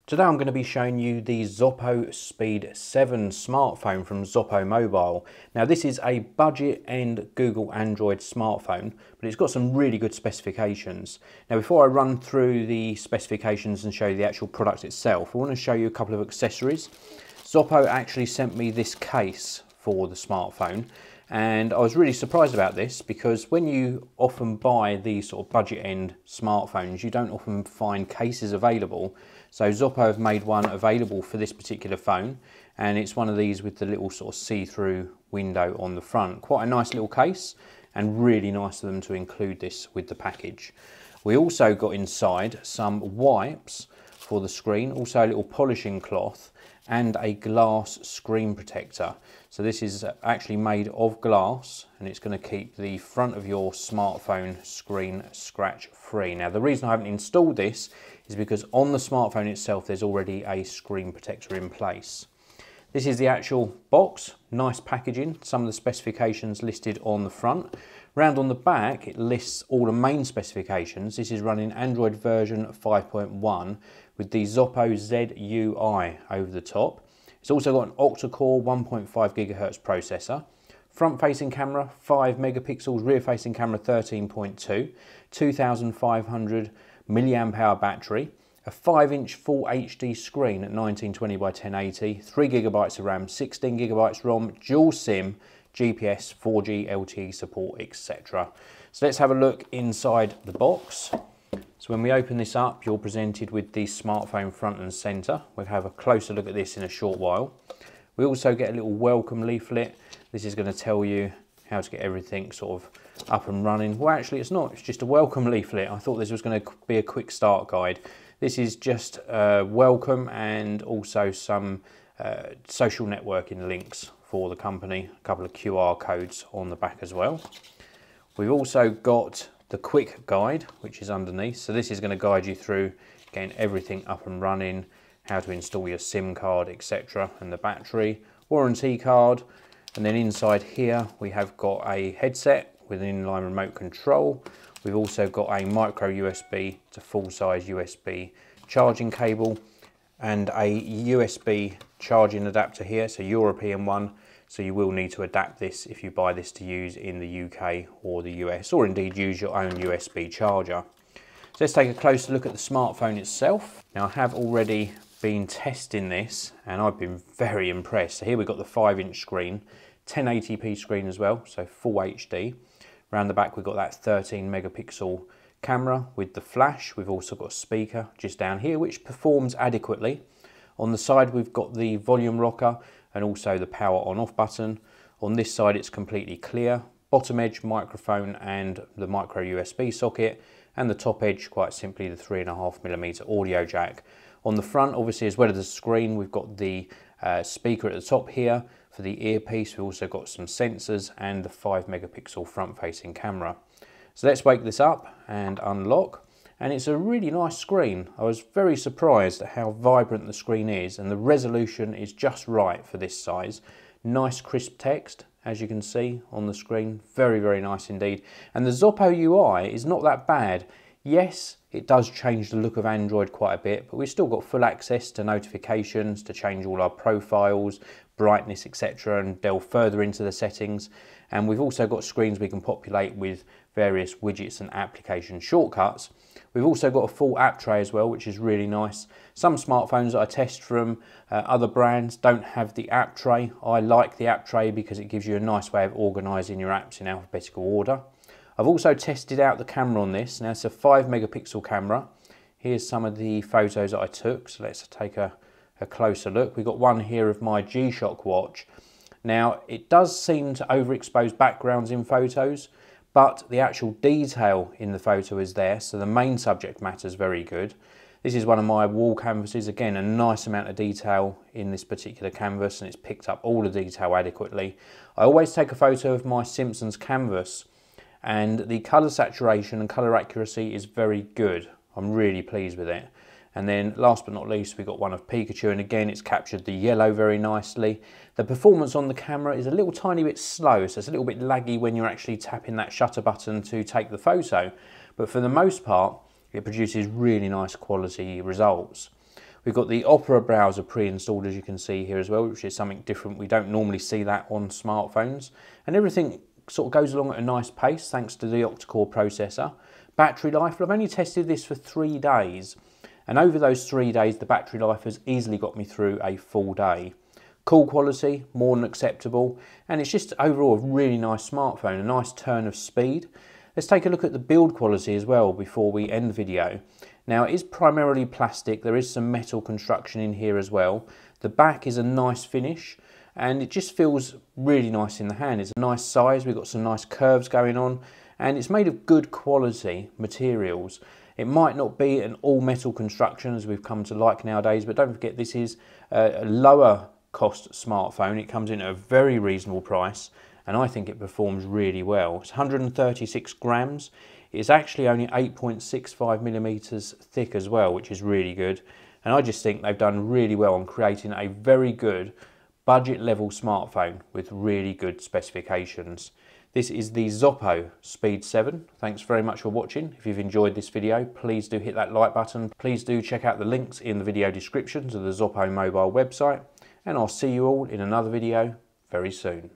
Today I'm going to be showing you the Zopo Speed 7 smartphone from Zopo Mobile. Now this is a budget and Google Android smartphone, but it's got some really good specifications. Now before I run through the specifications and show you the actual product itself, I want to show you a couple of accessories. Zopo actually sent me this case for the smartphone, and I was really surprised about this because when you often buy these sort of budget end smartphones, you don't often find cases available. So Zopo have made one available for this particular phone, and it's one of these with the little sort of see-through window on the front. Quite a nice little case, and really nice of them to include this with the package. We also got inside some wipes for the screen, also a little polishing cloth, and a glass screen protector. So this is actually made of glass, and it's going to keep the front of your smartphone screen scratch free. Now the reason I haven't installed this is because on the smartphone itself there's already a screen protector in place. This is the actual box, nice packaging, some of the specifications listed on the front. Round on the back it lists all the main specifications. This is running Android version 5.1 with the Zopo ZUI over the top. It's also got an octa-core 1.5 GHz processor, front-facing camera 5 megapixels, rear-facing camera 13.2, 2500 milliamp hour battery, a 5-inch full HD screen at 1920 by 1080, 3 GB of RAM, 16 GB ROM, dual SIM, GPS, 4G, LTE support, etc. So let's have a look inside the box. So when we open this up, you're presented with the smartphone front and center. We'll have a closer look at this in a short while. We also get a little welcome leaflet. This is going to tell you how to get everything sort of up and running. Well, actually it's not, it's just a welcome leaflet. I thought this was going to be a quick start guide. This is just welcome and also some social networking links for the company, a couple of QR codes on the back as well. We've also got the quick guide, which is underneath. So this is going to guide you through getting everything up and running, how to install your SIM card, etc., and the battery, warranty card. And then inside here we have got a headset with an inline remote control. We've also got a micro USB to full-size USB charging cable and a USB charging adapter here, so European one. So you will need to adapt this if you buy this to use in the UK or the US, or indeed use your own USB charger. So let's take a closer look at the smartphone itself. Now I have already been testing this and I've been very impressed. So here we've got the 5-inch screen, 1080p screen as well, so full HD. Around the back we've got that 13 megapixel camera with the flash. We've also got a speaker just down here which performs adequately. On the side we've got the volume rocker and also the power on off button. On this side it's completely clear. Bottom edge microphone and the micro USB socket, and the top edge quite simply the 3.5mm audio jack. On the front, obviously, as well as the screen, we've got the speaker at the top here for the earpiece. We've also got some sensors and the 5 megapixel front facing camera. So let's wake this up and unlock. And it's a really nice screen. I was very surprised at how vibrant the screen is, and the resolution is just right for this size. Nice crisp text, as you can see on the screen. Very, very nice indeed. And the Zopo UI is not that bad. Yes, it does change the look of Android quite a bit, but we've still got full access to notifications, to change all our profiles, brightness, etc., and delve further into the settings. And we've also got screens we can populate with various widgets and application shortcuts. We've also got a full app tray as well, which is really nice. Some smartphones that I test from other brands don't have the app tray. I like the app tray because it gives you a nice way of organising your apps in alphabetical order. I've also tested out the camera on this. Now it's a 5 megapixel camera. Here's some of the photos that I took, so let's take a closer look. We've got one here of my G-Shock watch. Now it does seem to overexpose backgrounds in photos, but the actual detail in the photo is there, so the main subject matter is very good. This is one of my wall canvases. Again, a nice amount of detail in this particular canvas, and it's picked up all the detail adequately. I always take a photo of my Simpsons canvas, and the colour saturation and colour accuracy is very good. I'm really pleased with it. And then last but not least, we've got one of Pikachu, and again it's captured the yellow very nicely. The performance on the camera is a little tiny bit slow, so it's a little bit laggy when you're actually tapping that shutter button to take the photo. But for the most part, it produces really nice quality results. We've got the Opera browser pre-installed, as you can see here as well, which is something different. We don't normally see that on smartphones. And everything sort of goes along at a nice pace thanks to the octa-core processor. Battery life, well, I've only tested this for 3 days. And over those 3 days, the battery life has easily got me through a full day. Call quality, more than acceptable. And it's just overall a really nice smartphone, a nice turn of speed. Let's take a look at the build quality as well before we end the video. Now, it is primarily plastic. There is some metal construction in here as well. The back is a nice finish and it just feels really nice in the hand. It's a nice size. We've got some nice curves going on and it's made of good quality materials. It might not be an all metal construction as we've come to like nowadays, but don't forget this is a lower cost smartphone. It comes in at a very reasonable price and I think it performs really well. It's 136 grams. It's actually only 8.65 millimeters thick as well, which is really good. And I just think they've done really well on creating a very good budget level smartphone with really good specifications. This is the Zopo Speed 7. Thanks very much for watching. If you've enjoyed this video, please do hit that like button. Please do check out the links in the video description to the Zopo mobile website. And I'll see you all in another video very soon.